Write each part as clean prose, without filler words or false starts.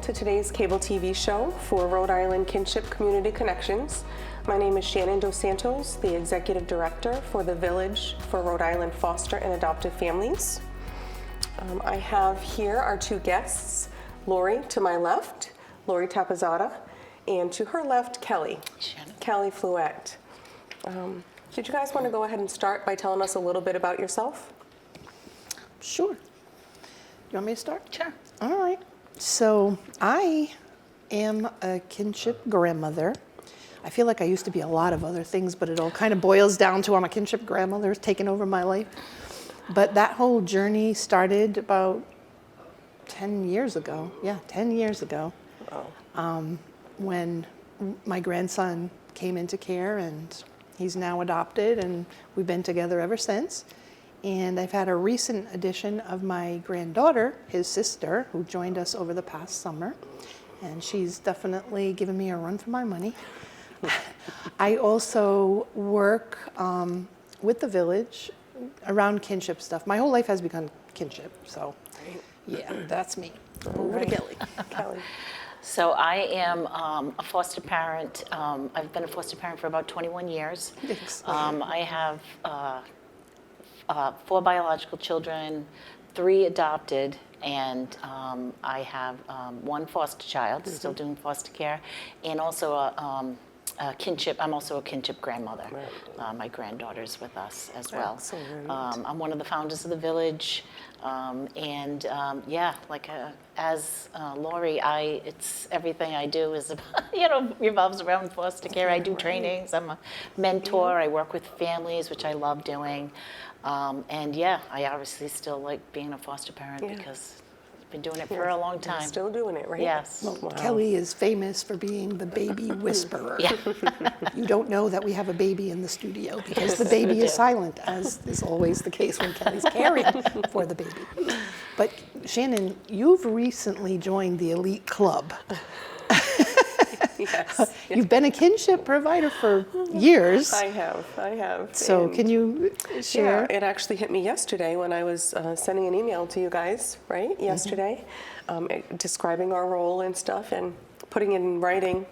to today's cable TV show for Rhode Island Kinship Community Connections. My name is Shannon Dos Santos, the Executive Director for the Village for Rhode Island Foster and Adoptive Families. I have here our two guests, Laurie to my left, Laurie Tapozada, and to her left, Kelley Fluette. Did you guys want to go ahead and start by telling us a little bit about yourself? Sure. You want me to start? Sure. All right. So I am a kinship grandmother. I feel like I used to be a lot of other things, but it all kind of boils down to I'm a kinship grandmother. It's taken over my life. But that whole journey started about 10 years ago. Yeah, 10 years ago. Wow. When my grandson came into care, and he's now adopted, and we've been together ever since. And I've had a recent addition of my granddaughter, his sister, who joined us over the past summer. And she's definitely given me a run for my money. I also work with the village around kinship stuff. My whole life has become kinship, so yeah, that's me. Over to Kelley. Kelley. So I am a foster parent. I've been a foster parent for about 21 years. I have 4 biological children, 3 adopted, and I have 1 foster child, still doing foster care, and also a kinship. I'm also a kinship grandmother. Right. My granddaughter's with us as well. Excellent. I'm one of the founders of the village, and yeah, like as Laurie, it's everything I do is revolves around foster care. I do trainings. I'm a mentor. I work with families, which I love doing, and yeah, I obviously still like being a foster parent because I've been doing it for a long time. You're still doing it, right? Yes. Well, Wow. Kelley is famous for being the baby whisperer. Yeah. You don't know that we have a baby in the studio because the baby is silent, as is always the case when Kelley's caring for the baby. But Shannon, you've recently joined the elite club. Yes. You've been a kinship provider for years. I have. So And can you share? Yeah, it actually hit me yesterday when I was sending an email to you guys, right? Yesterday, describing our role and stuff and putting it in writing,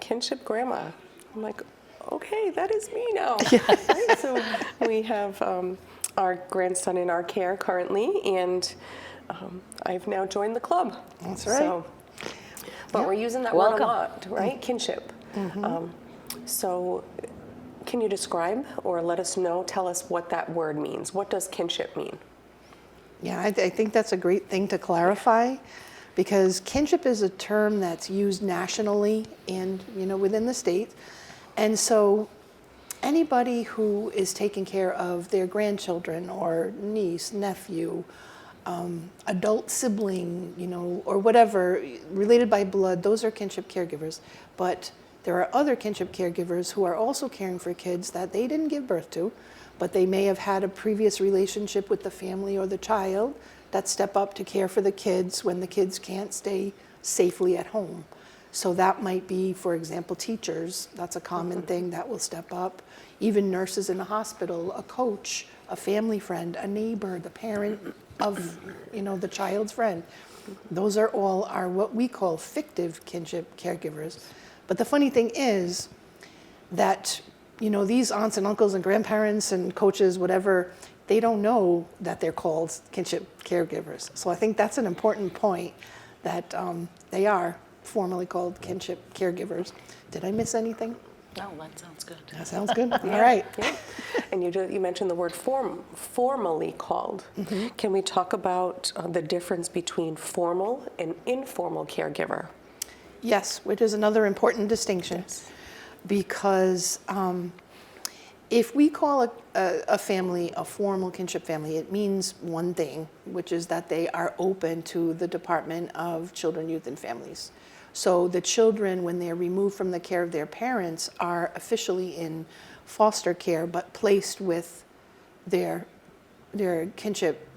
kinship grandma. I'm like, okay, that is me now. Right? So we have our grandson in our care currently, and I've now joined the club. That's right. So, but we're using that word a lot, right? Kinship. So can you describe or let us know, tell us what that word means? What does kinship mean? Yeah, I think that's a great thing to clarify, because kinship is a term that's used nationally and within the state. And so anybody who is taking care of their grandchildren or niece, nephew, adult sibling, or whatever, related by blood, those are kinship caregivers. But there are other kinship caregivers who are also caring for kids that they didn't give birth to, but they may have had a previous relationship with the family or the child that step up to care for the kids when the kids can't stay safely at home. So that might be, for example, teachers. That's a common thing that will step up. Even nurses in a hospital, a coach, a family friend, a neighbor, the parent of the child's friend. Those are all what we call fictive kinship caregivers. But the funny thing is that these aunts and uncles and grandparents and coaches, whatever, they don't know that they're called kinship caregivers. So I think that's an important point, that they are formally called kinship caregivers. Did I miss anything? No, that sounds good. That sounds good. All right. Yeah. And you mentioned the word formally called. Can we talk about the difference between formal and informal caregiver? Yes, which is another important distinction. Yes. Because if we call a family a formal kinship family, it means one thing, which is that they are open to the Department of Children, Youth, and Families. So the children, when they're removed from the care of their parents, are officially in foster care, but placed with their kinship,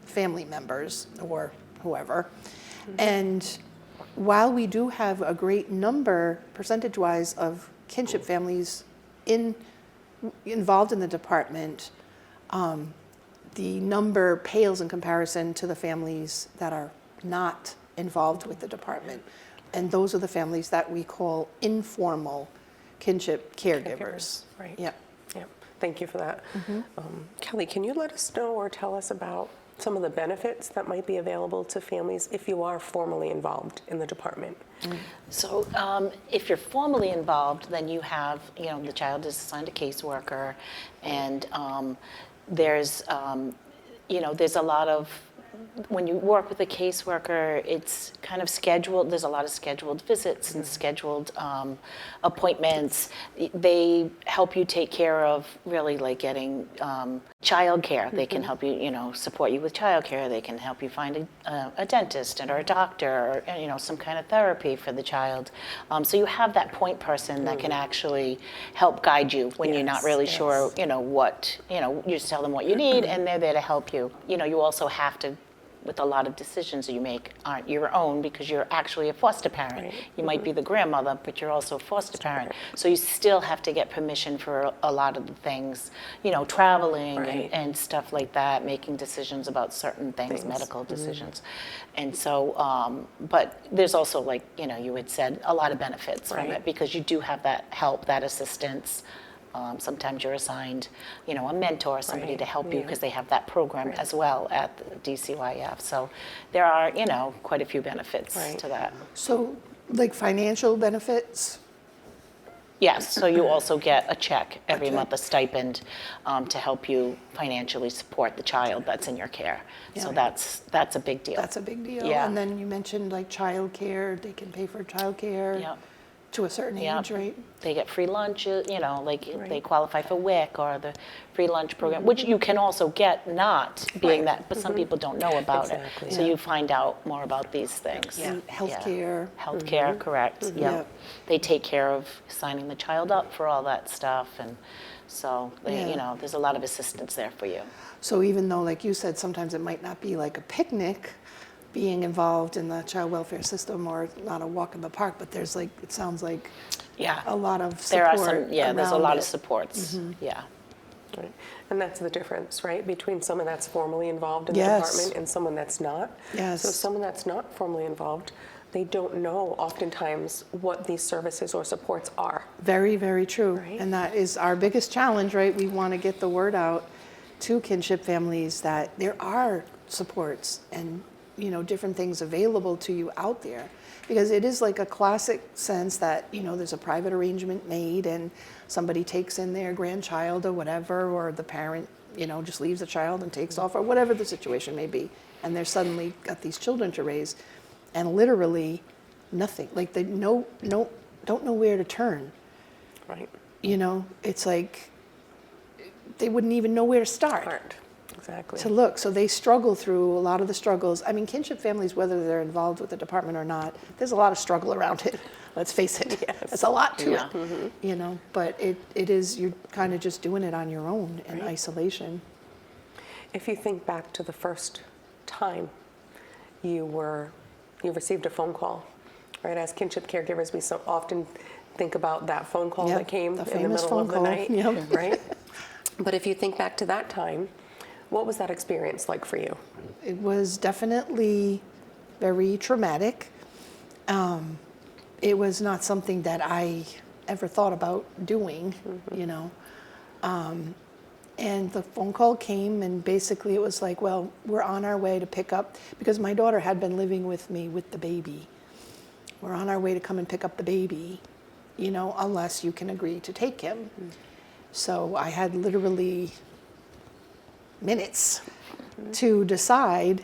family members or whoever. And while we do have a great number, percentage-wise, of kinship families involved in the department, the number pales in comparison to the families that are not involved with the department. And those are the families that we call informal kinship caregivers. Right. Yeah. Yeah. Thank you for that. Kelley, can you let us know or tell us about some of the benefits that might be available to families if you are formally involved in the department? So if you're formally involved, then you have, the child is assigned a caseworker, and there's a lot of, when you work with a caseworker, it's kind of scheduled, there's a lot of scheduled visits and scheduled appointments. They help you take care of really like getting childcare. They can help you, support you with childcare. They can help you find a dentist or a doctor or, some kind of therapy for the child. So you have that point person that can actually help guide you when you're not really sure, what, you just tell them what you need and they're there to help you. You also have to, with a lot of decisions you make aren't your own because you're actually a foster parent. Right. You might be the grandmother, but you're also a foster parent. So you still have to get permission for a lot of the things, traveling and stuff like that, making decisions about certain things. Medical decisions. And so, but there's also, like, you had said, a lot of benefits from it because you do have that help, that assistance. Sometimes you're assigned, a mentor, somebody to help you because they have that program as well at the DCYF. So there are, quite a few benefits to that. So like financial benefits? Yes, so you also get a check every month, a stipend to help you financially support the child that's in your care. So that's a big deal. That's a big deal. Yeah. And then you mentioned like childcare, they can pay for childcare to a certain age, right? They get free lunch, they qualify for WIC or the free lunch program, which you can also get not being that, but some people don't know about it. So you find out more about these things. Healthcare. Healthcare, correct. Yeah. They take care of signing the child up for all that stuff, and so there's a lot of assistance there for you. So even though, like you said, sometimes it might not be like a picnic, being involved in the child welfare system or not a walk in the park, but there's like, it sounds like a lot of support. There are some, there's a lot of it. supports. Yeah. Right. And that's the difference, right, between someone that's formally involved in the department and someone that's not. Yes. So someone that's not formally involved, they don't know oftentimes what these services or supports are. Very, very true. Right. And that is our biggest challenge, right? We want to get the word out to kinship families that there are supports and different things available to you out there, because it is like a classic sense that, there's a private arrangement made and somebody takes in their grandchild or whatever, or the parent, just leaves the child and takes off, or whatever the situation may be. And they're suddenly got these children to raise and literally nothing, like they don't know where to turn. Right. It's like they wouldn't even know where to start. Exactly. To look. So they struggle through a lot of the struggles. I mean, kinship families, whether they're involved with the department or not, there's a lot of struggle around it. Let's face it. Yes. It's a lot to it. But it is, you're kind of just doing it on your own in isolation. If you think back to the first time you received a phone call, right? As kinship caregivers, we so often think about that phone call that came in the middle of the night, right? But if you think back to that time, what was that experience like for you? It was definitely very traumatic. It was not something that I ever thought about doing, And the phone call came, and basically it was like, well, we're on our way to pick up, because my daughter had been living with me with the baby. We're on our way to come and pick up the baby, unless you can agree to take him. So I had literally minutes to decide,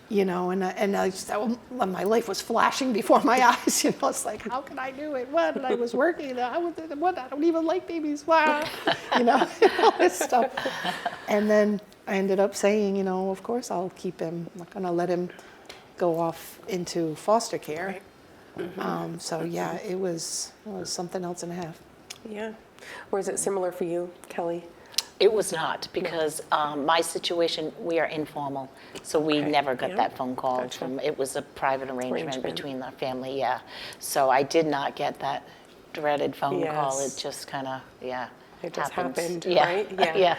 and I just, my life was flashing before my eyes. It's like, how can I do it? What? And I was working. I don't even like babies. Wow, all this stuff. And then I ended up saying, of course I'll keep him. I'm not going to let him go off into foster care. Right. So yeah, it was something else and a half. Yeah. Or is it similar for you, Kelley? It was not, because my situation, we are informal, so we never got that phone call. It was a private arrangement between the family, So I did not get that dreaded phone call. It just kind of, It just happens. happened, Yeah. right? Yeah.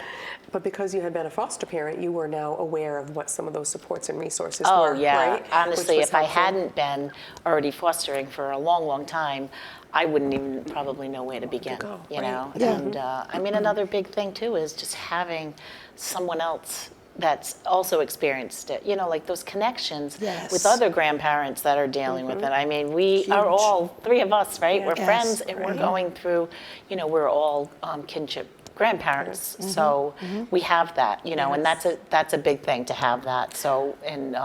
But because you had been a foster parent, you were now aware of what some of those supports and resources Oh, were, yeah. right? Honestly, Which was if I helpful. hadn't been already fostering for a long, long time, I wouldn't even probably know where to begin, go, you right. know? Yeah. And I mean, another big thing too is just having someone else that's also experienced it, you know, like those connections Yes. with other grandparents that are dealing with it. I mean, we are Huge. all, three of us, right? Yeah. We're Yes, friends and we're right. going through, you know, we're all kinship grandparents, so we have that, you know, and that's a big thing to have that. So, and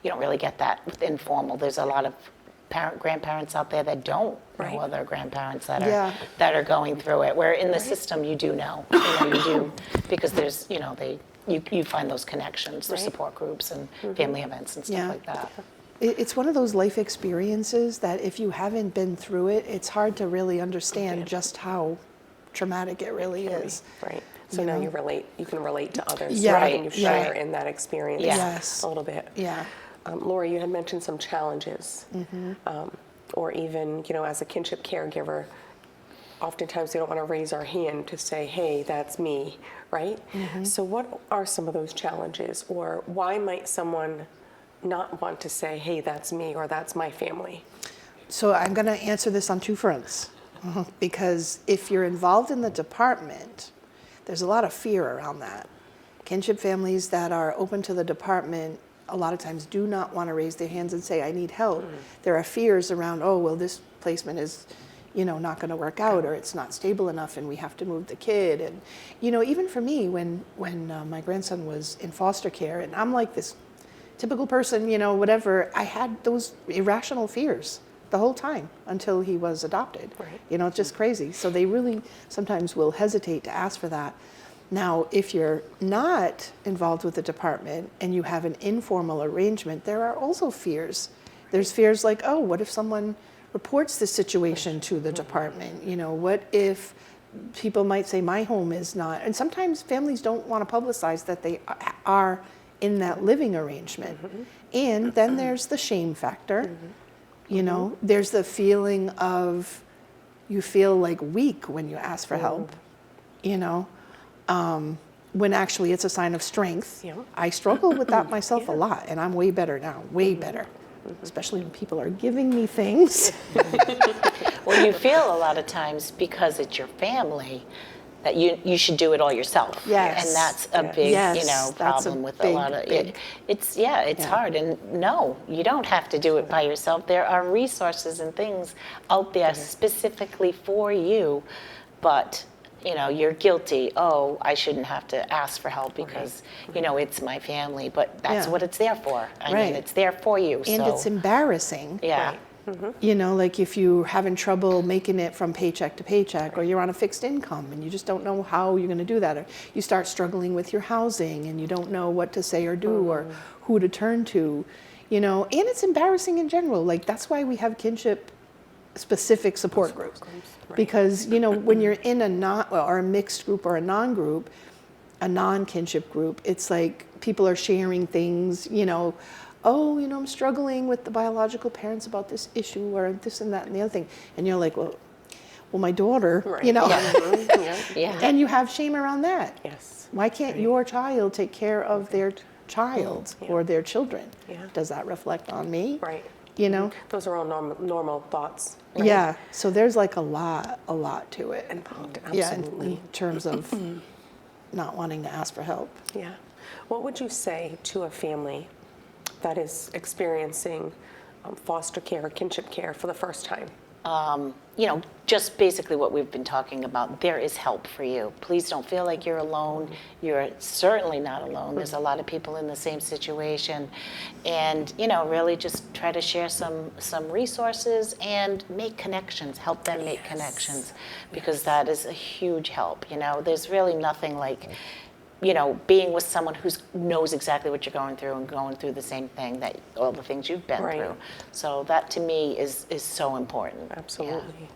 you don't really get that with informal. There's a lot of grandparents out there that don't Right. know other grandparents that Yeah. are going through it. Where in the system you do know, you do, because there's, you know, you find those connections, there's Right. support groups and family events and stuff Yeah. like that. It's one of those life experiences that if you haven't been through it, it's hard to really understand Okay. just how traumatic it really is. Right. So You now know? you can relate to others, Yeah, right? And you yeah. share in that experience Yes. a little bit. Yeah. Lori, you had mentioned some challenges, Mm-hmm. or even, you know, as a kinship caregiver, oftentimes we don't want to raise our hand to say, hey, that's me, right? Mm-hmm. So what are some of those challenges, or why might someone not want to say, hey, that's me, or that's my family? So I'm going to answer this on two fronts. Because if you're involved in the department, there's a lot of fear around that. Kinship families that are open to the department a lot of times do not want to raise their hands and say, I need help. There are fears around, oh, well, this placement is, you know, not going to work out, or it's not stable enough and we have to move the kid. And, you know, even for me, when my grandson was in foster care, and I'm like this typical person, you know, whatever, I had those irrational fears the whole time until he was adopted. Right. You know, it's just crazy. So they really sometimes will hesitate to ask for that. Now, if you're not involved with the department and you have an informal arrangement, there are also fears. There's fears like, oh, what if someone reports this situation to the department? You know, what if people might say my home is not, and sometimes families don't want to publicize that they are in that living arrangement. And then there's the shame factor. You know, there's the feeling of you feel like weak when you ask for help, you know, when actually it's a sign of strength. Yeah. I struggle with that myself a lot, and I'm way better now, way better, especially when people are giving me things. Well, you feel a lot of times because it's your family that you should do it all yourself. Yes. And that's a big, Yes, you know, that's a problem with a big, lot of big- it. It's it's Yeah. hard. And no, you don't have to do it by yourself. There are resources and things out there specifically for you, but you know, you're guilty. Oh, I shouldn't have to ask for help because, you know, it's my family, but that's Yeah. what it's there for. I Right. mean, it's there for you. And so, it's embarrassing. yeah. Right. You know, like if you're having trouble making it from paycheck to paycheck, or you're on a fixed income and you just don't know how you're going to do that, or you start struggling with your housing and you don't know what to say or do or who to turn to, you know, and it's embarrassing in general. Like that's why we have kinship specific support groups. Right. Because, you know, when you're in or a mixed group or a non-group, a non-kinship group, it's like people are sharing things, you know, oh, you know, I'm struggling with the biological parents about this issue or this and that and the other thing. And you're like, well, my daughter, Right. you know, Yeah. Yeah. and you have shame around that. Yes. Why can't your child take care of their child or their children? Yeah. Does that reflect on me? Right. You know? Those are all normal thoughts. Yeah. So there's like a lot to it. Involved, Yeah, absolutely. in terms of not wanting to ask for help. Yeah. What would you say to a family that is experiencing foster care or kinship care for the first time? You know, just basically what we've been talking about. There is help for you. Please don't feel like you're alone. You're certainly not alone. There's a lot of people in the same situation. And, you know, really just try to share some resources and make connections, help them make connections, because that is a huge help. You know, there's really nothing like, you know, being with someone who knows exactly what you're going through and going through the same thing, that all the things you've been Right. through. So that to me is so important. Absolutely.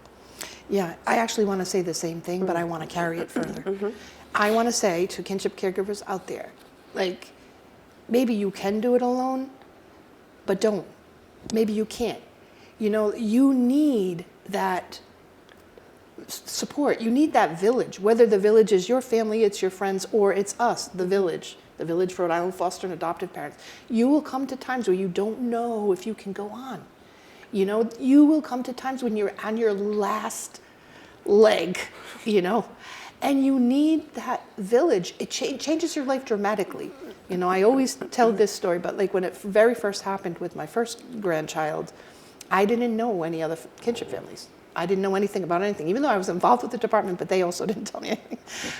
Yeah, I actually want to say the same thing, but I want to carry it further. I want to say to kinship caregivers out there, like, maybe you can do it alone, but don't. Maybe you can't. You know, you need that support. You need that village, whether the village is your family, it's your friends, or it's us, the Village for Rhode Island Foster and Adoptive Parents. You will come to times where you don't know if you can go on. You know, you will come to times when you're on your last leg, you know, and you need that village. It changes your life dramatically. You know, I always tell this story, but like when it very first happened with my first grandchild, I didn't know any other kinship families. I didn't know anything about anything, even though I was involved with the department, but they also didn't tell me anything.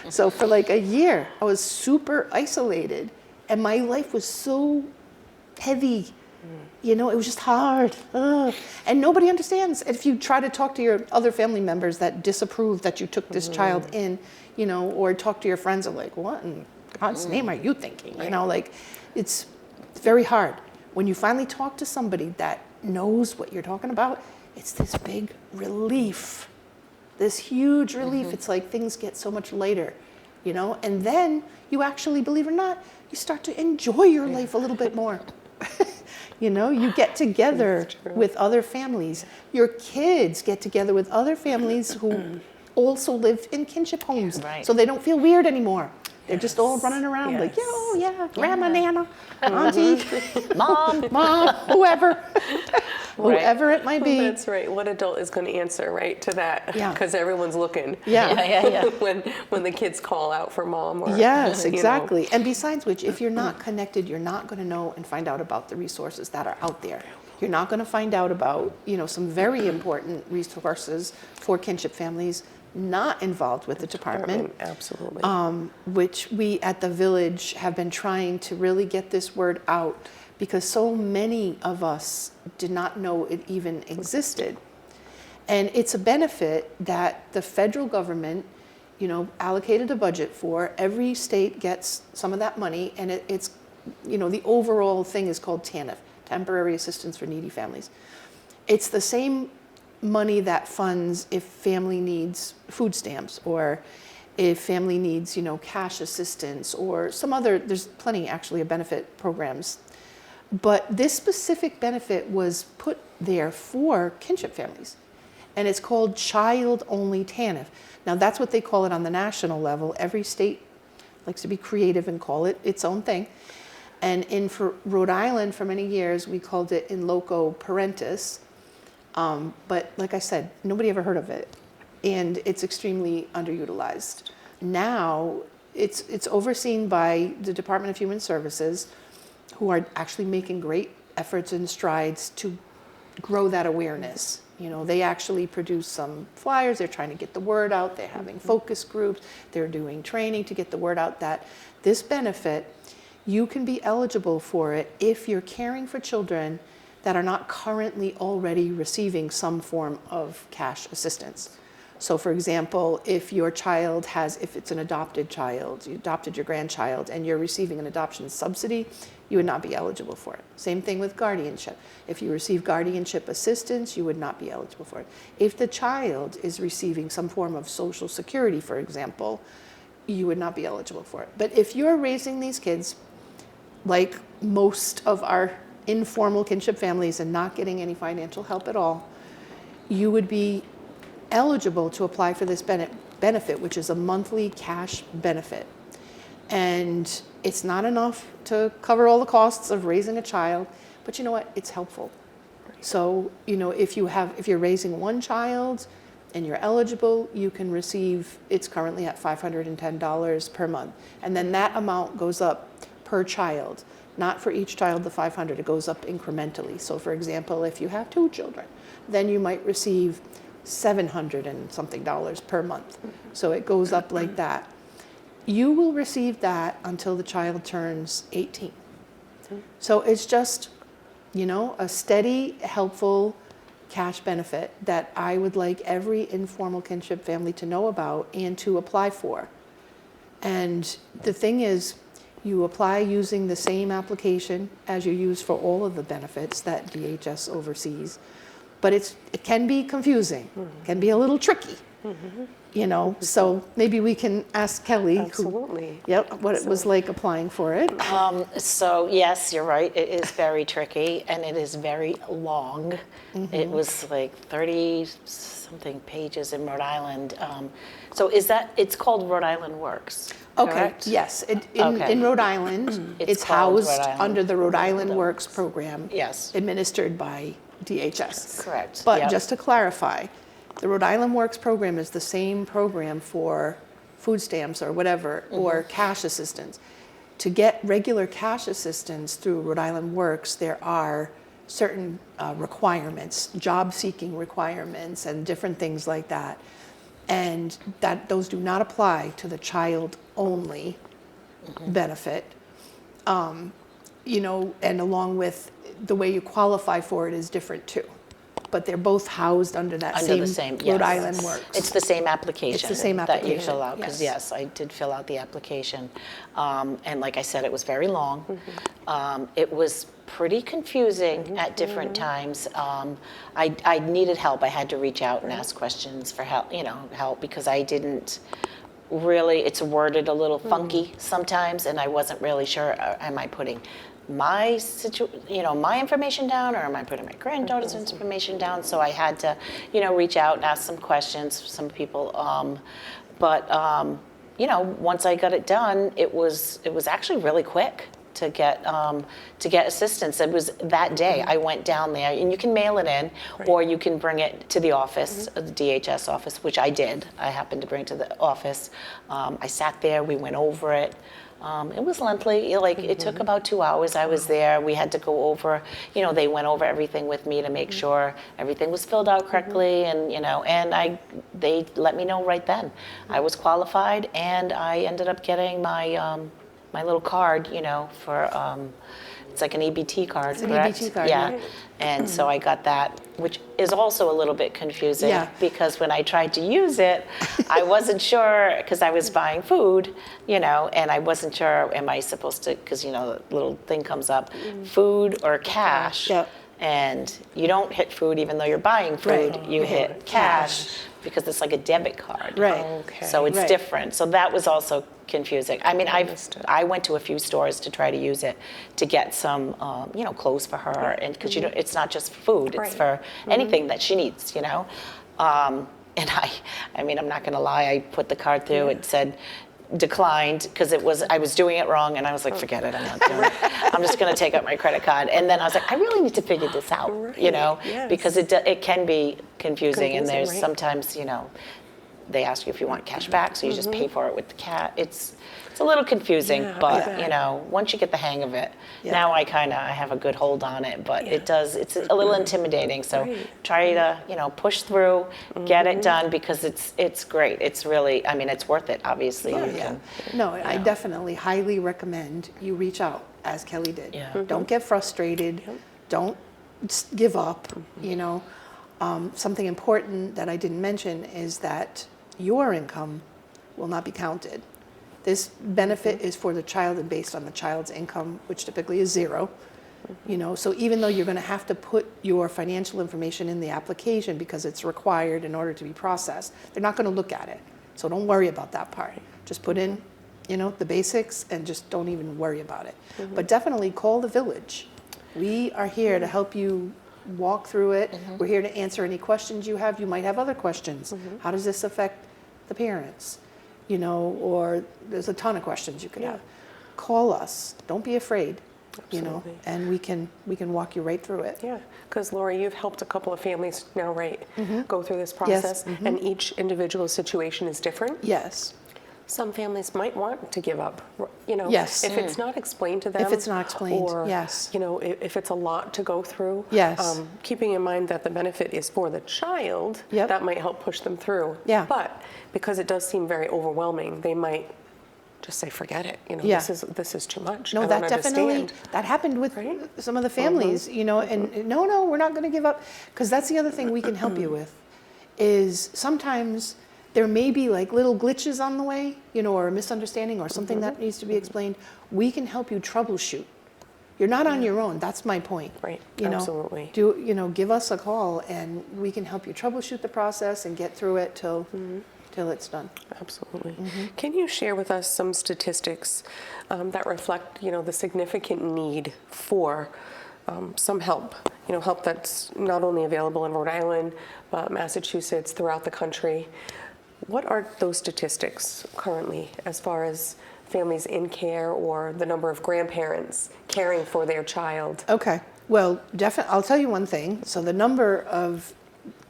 So for like a year, I was super isolated, and my life was so heavy. You know, it was just hard. Ugh. And nobody understands. If you try to talk to your other family members that disapprove that you took this child in, you know, or talk to your friends of like, what in God's name are you thinking? You know, like, it's very hard. When you finally talk to somebody that knows what you're talking about, it's this big relief, this huge relief. It's like things get so much lighter, you know, and then you actually, believe it or not, you start to enjoy your life a little bit more. You know, you get together with other families. Your kids get together with other families who also live in kinship homes. Right. So they don't feel weird anymore. They're just all running around like, oh yeah, grandma, nana, auntie, Mom. whoever. Whoever it might be. That's right. What adult is going to answer right to that? Yeah. Because everyone's looking. Yeah. when the kids call out for mom. Or, Yes, you know. exactly. And besides which, if you're not connected, you're not going to know and find out about the resources that are out there. You're not going to find out about, you know, some very important resources for kinship families not involved with the department. Absolutely. Which we at the Village have been trying to really get this word out, because so many of us did not know it even existed. And it's a benefit that the federal government, you know, allocated a budget for. Every state gets some of that money, and it's, you know, the overall thing is called TANF, Temporary Assistance for Needy Families. It's the same money that funds if family needs food stamps, or if family needs, you know, cash assistance, or some other, there's plenty actually of benefit programs. But this specific benefit was put there for kinship families, and it's called child-only TANF. Now that's what they call it on the national level. Every state likes to be creative and call it its own thing. And for Rhode Island, for many years, we called it in loco parentis. But like I said, nobody ever heard of it, and it's extremely underutilized. Now it's overseen by the Department of Human Services, who are actually making great efforts and strides to grow that awareness. You know, they actually produce some flyers. They're trying to get the word out. They're having focus groups. They're doing training to get the word out that this benefit, you can be eligible for it if you're caring for children that are not currently already receiving some form of cash assistance. So for example, if your child has, if it's an adopted child, you adopted your grandchild and you're receiving an adoption subsidy, you would not be eligible for it. Same thing with guardianship. If you receive guardianship assistance, you would not be eligible for it. If the child is receiving some form of Social Security, for example, you would not be eligible for it. But if you're raising these kids, like most of our informal kinship families, and not getting any financial help at all, you would be eligible to apply for this benefit, which is a monthly cash benefit. And it's not enough to cover all the costs of raising a child, but you know what? It's helpful. So, you know, if you're raising one child and you're eligible, you can receive, it's currently at $510 per month. And then that amount goes up per child. Not for each child, the $500, it goes up incrementally. So for example, if you have 2 children, then you might receive $700 and something per month. So it goes up like that. You will receive that until the child turns 18. So it's just, you know, a steady, helpful cash benefit that I would like every informal kinship family to know about and to apply for. And the thing is, you apply using the same application as you use for all of the benefits that DHS oversees. But it can be confusing, can be a little tricky. you know, so maybe we can ask Kelley. Absolutely. What it was like applying for it. So yes, you're right. It is very tricky and it is very long. It was like 30 something pages in Rhode Island. So it's called Rhode Island Works, Okay, correct? yes. Okay. In Rhode Island, it's called housed Rhode Island. under the Rhode Island Works program. Yes. Administered by DHS. Correct. But Yep. just to clarify, the Rhode Island Works program is the same program for food stamps or whatever, or cash assistance. To get regular cash assistance through Rhode Island Works, there are certain requirements, job-seeking requirements, and different things like that. And those do not apply to the child-only benefit. You know, and along with the way you qualify for it is different too. But they're both housed under that Under same the same, Rhode yes. Island Works. It's the same application. It's the same that you application, fill out, because yes. yes, I did fill out the application. And like I said, it was very long. It was pretty confusing at different times. I needed help. I had to reach out and ask questions for help, because I didn't really, it's worded a little funky sometimes, and I wasn't really sure, am I putting my my information down, or am I putting my granddaughter's information down? So I had to, reach out and ask some questions, some people. But once I got it done, it was actually really quick to get assistance. It was that day. I went down there, and you can mail it in, or you can bring it to the office, the DHS office, which I did. I happened to bring it to the office. I sat there. We went over it. It was lengthy. It took about 2 hours. I was there. We had to go over. They went over everything with me to make sure everything was filled out correctly, and they let me know right then. I was qualified, and I ended up getting my my little card, for it's like an EBT card, It's an correct? EBT card, yeah. right. And so I got that, which is also a little bit confusing, Yeah. because when I tried to use it, I wasn't sure, because I was buying food, and I wasn't sure, am I supposed to, because the little thing comes up, food or cash. Yep. And you don't hit food even though you're buying food, Right. you hit cash, because it's like a debit card. Right. Okay. So it's Right. different. So that was also confusing. I mean, I went to a few stores to try to use it to get some, clothes for her, and because it's not just food; it's for anything that she needs. And I mean, I'm not going to lie. I put the card through. It said declined, because I was doing it wrong, and I was like, forget it, I'm not doing it. I'm just going to take out my credit card. And then I was like, I really need to figure this out, Yes. because it can be confusing, and there's right. sometimes, they ask you if you want cash back, so you just pay for it with the cat. It's a little confusing, Yeah, but yeah. once you get the hang of it, Yeah. now I have a good hold on it, but it's a little intimidating. So Right. try to, push through, get it done, because it's great. It's really, I mean, it's worth it, obviously. Oh, You yeah. can- No, I definitely highly recommend you reach out, as Kelley did. Yeah. Don't get frustrated. Don't give up. Something important that I didn't mention is that your income will not be counted. This benefit is for the child and based on the child's income, which typically is zero. So even though you're going to have to put your financial information in the application because it's required in order to be processed, they're not going to look at it. So don't worry about that part. Just put in, the basics, and just don't even worry about it. But definitely call the village. We are here to help you walk through it. We're here to answer any questions you have. You might have other questions. How does this affect the parents? Or there's a ton of questions you could have. Call us. Don't be afraid. Absolutely. And we can walk you right through it. Yeah, because Laurie, you've helped a couple of families now, right, go through this process, and each individual situation is different. Yes. Some families might want to give up, Yes. if it's not explained to them. If it's not explained, or, yes. If it's a lot to go through. Yes. Keeping in mind that the benefit is for the child, Yep. that might help push them through. Yeah. But because it does seem very overwhelming, they might just say, forget it. Yeah. This is too much. No, I that don't definitely, understand. that happened with Right? some of the families, and no, we're not going to give up. Because that's the other thing we can help you with, is sometimes there may be like little glitches on the way, or a misunderstanding or something that needs to be explained. We can help you troubleshoot. You're not on your own. That's my point. Right, You know, absolutely. Give us a call, and we can help you troubleshoot the process and get through it till till it's done. Absolutely. Can you share with us some statistics that reflect, the significant need for some help? Help that's not only available in Rhode Island, but Massachusetts, throughout the country. What are those statistics currently as far as families in care or the number of grandparents caring for their child? Okay. Well, definitely, I'll tell you one thing. So the number of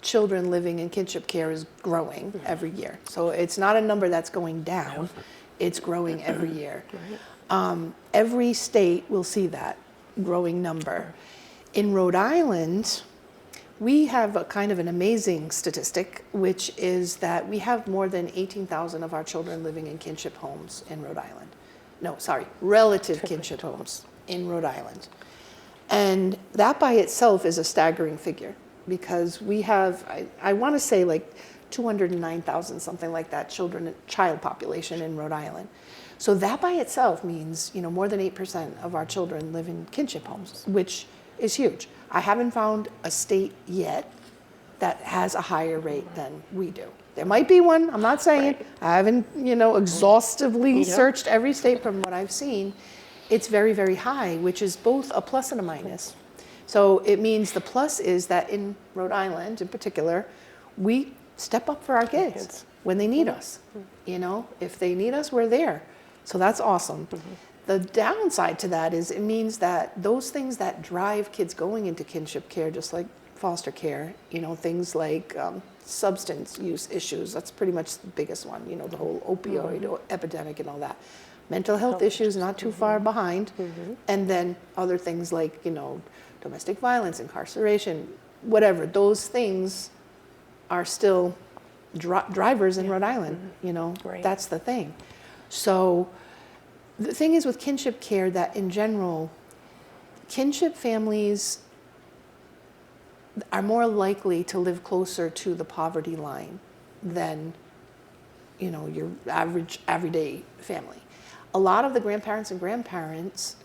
children living in kinship care is growing every year. So it's not a number that's going down. It's growing every year. Every state will see that growing number. In Rhode Island, we have a kind of an amazing statistic, which is that we have more than 18,000 of our children living in kinship homes in Rhode Island. No, sorry, relative kinship homes in Rhode Island. And that by itself is a staggering figure, because we have, I want to say like 209,000, something like that, child population in Rhode Island. So that by itself means, more than 8% of our children live in kinship homes, which is huge. I haven't found a state yet that has a higher rate than we do. There might be one, I'm not saying. I haven't, exhaustively searched every state. From what I've seen, it's very, very high, which is both a plus and a minus. So it means the plus is that in Rhode Island in particular, we step up for our kids when they need us. If they need us, we're there. So that's awesome. The downside to that is it means that those things that drive kids going into kinship care, just like foster care, things like substance use issues, that's pretty much the biggest one, the whole opioid epidemic and all that. Mental health issues not too far behind. And then other things like, domestic violence, incarceration, whatever, those things are still drivers in Rhode Island, that's the thing. So the thing is with kinship care that in general, kinship families are more likely to live closer to the poverty line than, your average, everyday family. A lot of the grandparents and grandparents,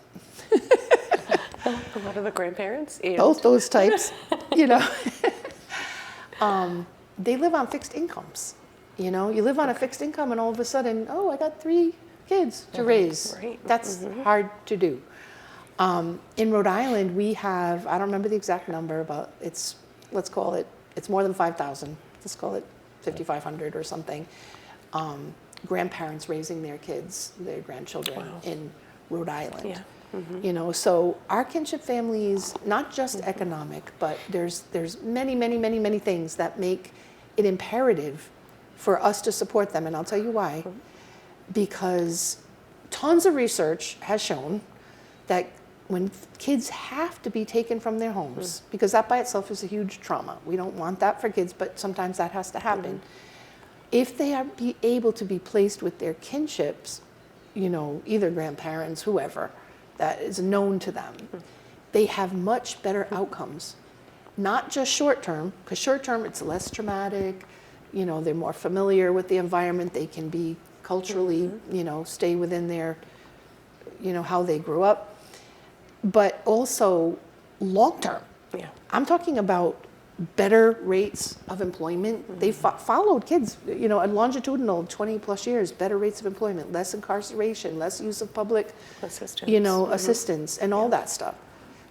A lot of the grandparents? And both those types, they live on fixed incomes. You live on a fixed income and all of a sudden, I got 3 kids to raise. Right. That's hard to do. In Rhode Island, we have, I don't remember the exact number, but it's more than 5,000. Let's call it 5,500 or something. Grandparents raising their kids, their grandchildren in Rhode Island. So our kinship families, not just economic, but there's many, many, many, many things that make it imperative for us to support them. And I'll tell you why. Because tons of research has shown that when kids have to be taken from their homes, because that by itself is a huge trauma. We don't want that for kids, but sometimes that has to happen. If they are able to be placed with their kinships, either grandparents, whoever, that is known to them, they have much better outcomes. Not just short term, because short term it's less traumatic, they're more familiar with the environment, they can be culturally, stay within their, how they grew up, but also long term. I'm talking about better rates of employment. They followed kids, at longitudinal 20 plus years, better rates of employment, less incarceration, less use of public assistance, assistance and all that stuff.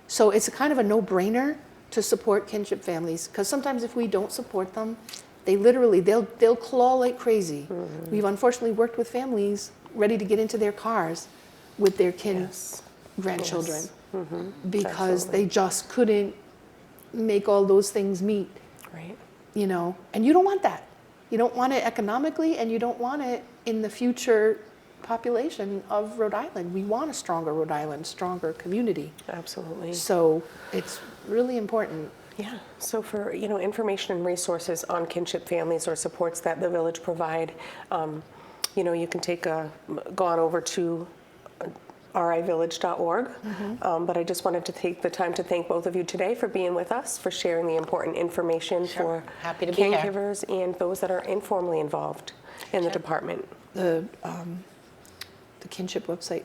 So it's a kind of a no-brainer to support kinship families, because sometimes if we don't support them, they literally, they'll claw like crazy. We've unfortunately worked with families ready to get into their cars with their grandchildren because they just couldn't make all those things meet. Right. And you don't want that. You don't want it economically, and you don't want it in the future population of Rhode Island. We want a stronger Rhode Island, stronger community. Absolutely. So it's really important. Yeah. So for information and resources on kinship families or supports that the village provide, you can go on over to rivillage.org. But I just wanted to take the time to thank both of you today for being with us, for sharing the important information for Happy to be here. caregivers and those that are informally involved in the department. The kinship website.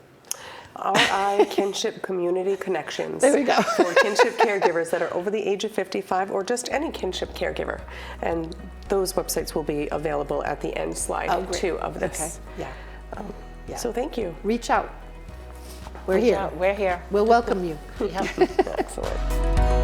RI Kinship Community Connections. There we go. For kinship caregivers that are over the age of 55 or just any kinship caregiver. And those websites will be available at the end slide Oh, great. 2 of this. Okay, yeah. Yeah. So thank you. Reach out. We're here. We're here. We'll welcome you. Yep. Excellent.